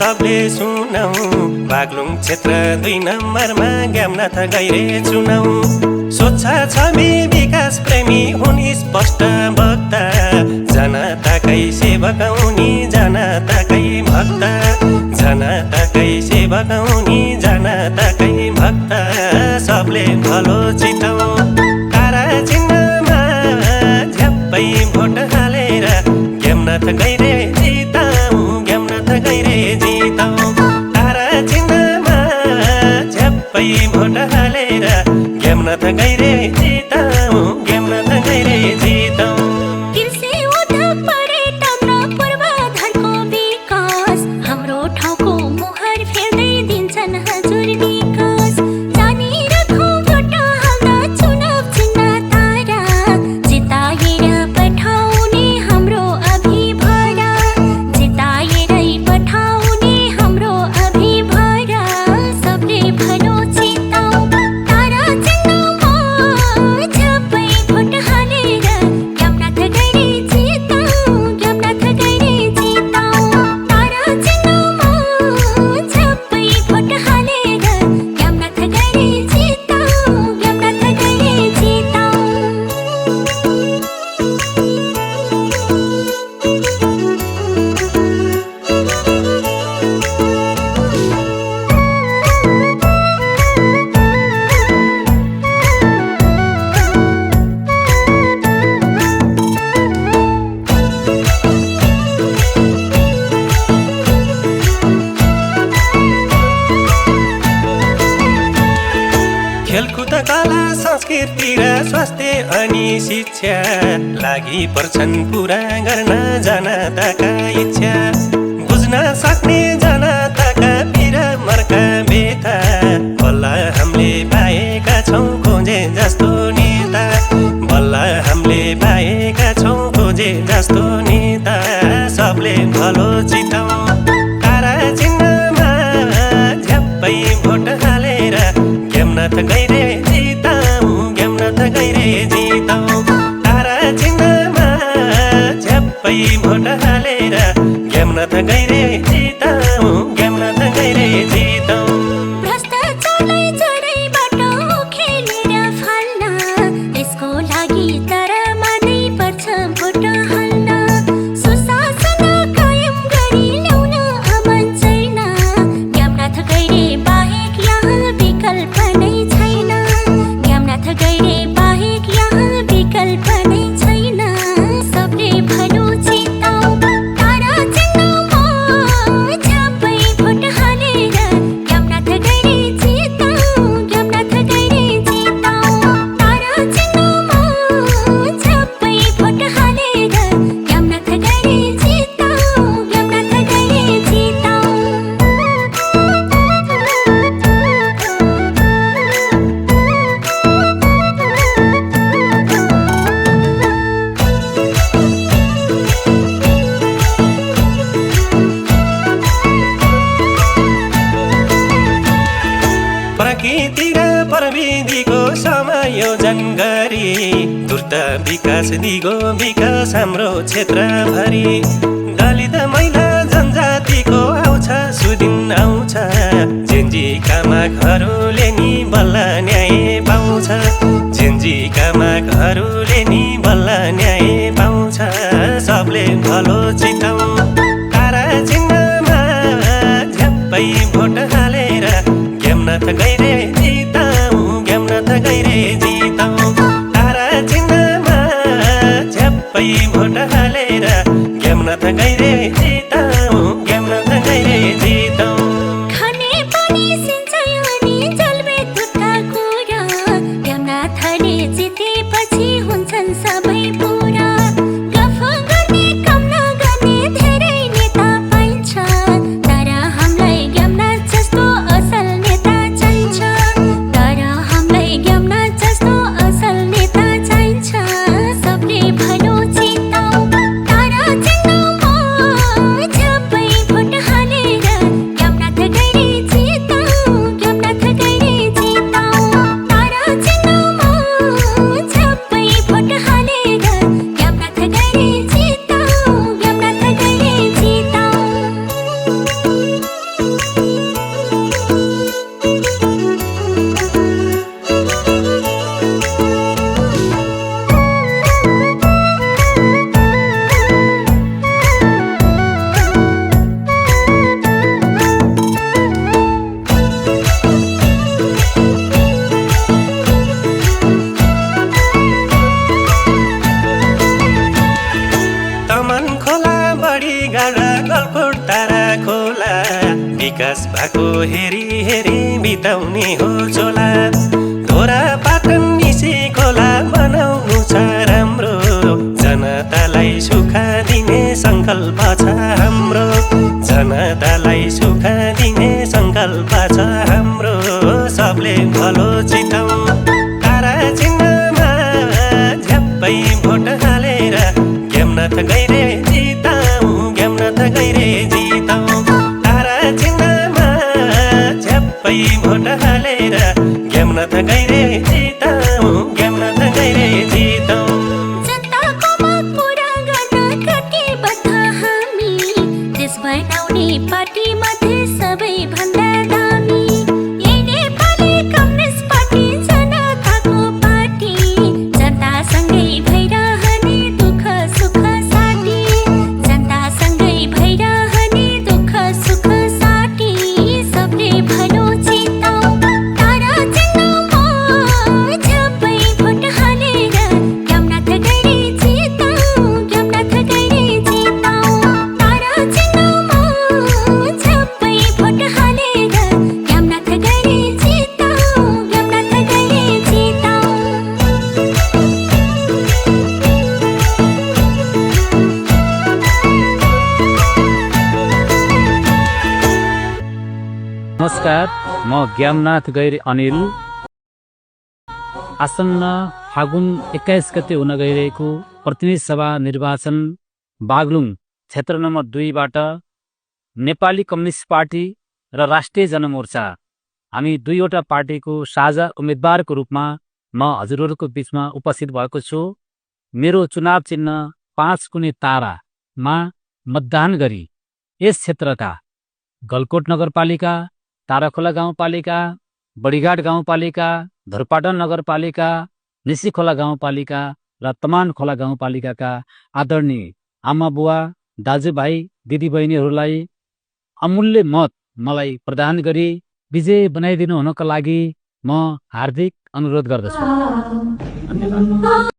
सबले सुनौ बागलुङ क्षेत्र 2 नम्बरमा ज्ञाननाथ गैरे चुनौ स्वच्छ छवि विकास प्रेमी हुन् स्पष्ट वक्ता जनताकै सेवक उनी जनताकै भक्त जनताकै सेवक उनी जनताकै भक्त सबले भलो चितौ तारा चिन्हमा झ्याप्पै भोट हालेर ज्ञाननाथ गैरे जितौ ज्ञाननाथ गैरे जितौ तारा चिन्हमा झ्याप्पै भोट हालेर ज्ञाननाथ गैरे जितौ ज्ञाननाथ गैरे जितौ खेलकुद कला संस्कृति र स्वास्थ्य अनि शिक्षा लागि पर्छन् पुरा गर्न जनताका इच्छा बुझ्न सक्ने जनताका पीर मर्का बेथा बल्ल हामीले पाएका छौँ खोजे जस्तो नेता बल्ल हामीले पाएका छौँ खोजे जस्तो नेता सबले भलो चितौ तारा चिन्हमा झ्याप्पै भोट हालेर ज्ञाननाथ गैरे जितौ ज्ञाननाथ गैरे जितौ तारा चिन्हमा झ्याप्पै भोट हालेर ज्ञाननाथ गैरे जितौ ज्ञाननाथ गैरे जितौ भ्रष्टाचारलाई जडैबाट उखेलेर फाल्न यसको लागि तर मानै पर्छ भोट हाल्न सुशासन कायम गरी ल्याउन अमन छैन ज्ञाननाथ गैरे बाहेक यहाँ विकल्प नै छैन ज्ञाननाथ गैरे बाहेक यहाँ विकल्प नै छैन सबले भलो चितौ तारा चिन्हमा झ्याप्पै भोट हालेर ज्ञाननाथ गैरे जितौ ज्ञाननाथ गैरे जितौ तारा चिन्हमा झ्याप्पै भोट हालेर ज्ञाननाथ गैरे जितौ ज्ञाननाथ गैरे जितौ प्रकृति र प्रविधिको समायोजन गरी द्रुत विकास दिगो विकास हाम्रो क्षेत्रभरि दलित महिला जनजातिको आउँछ सुदिन आउँछ जेन्जीका मागहरूले नि बल्ल न्याय पाउँछ जेन्जीका मागहरूले नि बल्ल न्याय पाउँछ सबले भलो चितौ तारा चिन्हमा झ्याप्पै भोट हालेर ज्ञाननाथ गैरे जितौ ज्ञाननाथ गैरे जितौ तारा चिन्हमा झ्याप्पै भोट हालेर ज्ञाननाथ गैरे जितौ ज्ञाननाथ गैरे जितौ खाने पानी सिंचाइ अनि जलविद्युतका कुरा ज्ञाननाथले जितेपछि हुन्छन् सबै पुरा गफ गर्ने काम नगर्ने विकास भएको हेरी हेरी बिताउने हो चोला धोरा पाटन निसी खोला बनाउनु छ राम्रो जनतालाई सुख दिने सङ्कल्प छ हाम्रो जनतालाई सुख दिने सङ्कल्प छ हाम्रो सबले भलो चिताउँ तारा चिन्हमा झ्याप्पै भोट हालेर ज्ञाननाथ गैरे जिताउँ ज्ञाननाथ गैरे जिताउँ तारा चिन्हमा झ्याप्पै भोट हालेर ज्ञाननाथ गैरे जिताउँ ज्ञाननाथ गैरे जिताउँ जनताको माग पुरा गर्न कटिबद्ध हामी देश बनाउने पार्टीमध्ये सबैभन्दा दामी यही नेपाली कम्युनिस्ट पार्टी जनताको पार्टी जनतासँगै भइरहने दुःख सुख साथी जनतासँगै भइरहने दुःख सुख साथी सबले भलो चिताउँ तारा चिन्हमा झ्याप्पै भोट हालेर ज्ञाननाथ गैरे जिताउँ ज्ञाननाथ गैरे जिताउँ तारा चिन्हमा झ्याप्पै भोट हालेर ज्ञाननाथ गैरे जिताउँ ज्ञाननाथ गैरे जिताउँ नमस्कार, म ज्ञाननाथ गैरे अनिल। आसन्न फागुन 21 गते हुन गइरहेको प्रतिनिधि सभा निर्वाचन बागलुङ क्षेत्र नम्बर 2बाट नेपाली कम्युनिस्ट पार्टी र राष्ट्रिय जनमोर्चा हामी दुईवटा पार्टीको साझा उम्मेदवारको रूपमा म हजुरहरूको बीचमा उपस्थित भएको छु। मेरो चुनाव चिन्ह 5 कुने तारामा मतदान गरी यस क्षेत्रका गलकोट नगरपालिका, ताराखोला गाउँपालिका, बडीघाट गाउँपालिका, धरपाटन नगरपालिका, निसीखोला गाउँपालिका र तमान खोला गाउँपालिकाका आदरणीय आमा बुवा, दाजुभाइ, दिदीबहिनीहरूलाई अमूल्य मत मलाई प्रदान गरी विजय बनाइदिनु हुनको लागि म हार्दिक अनुरोध गर्दछु। धन्यवाद।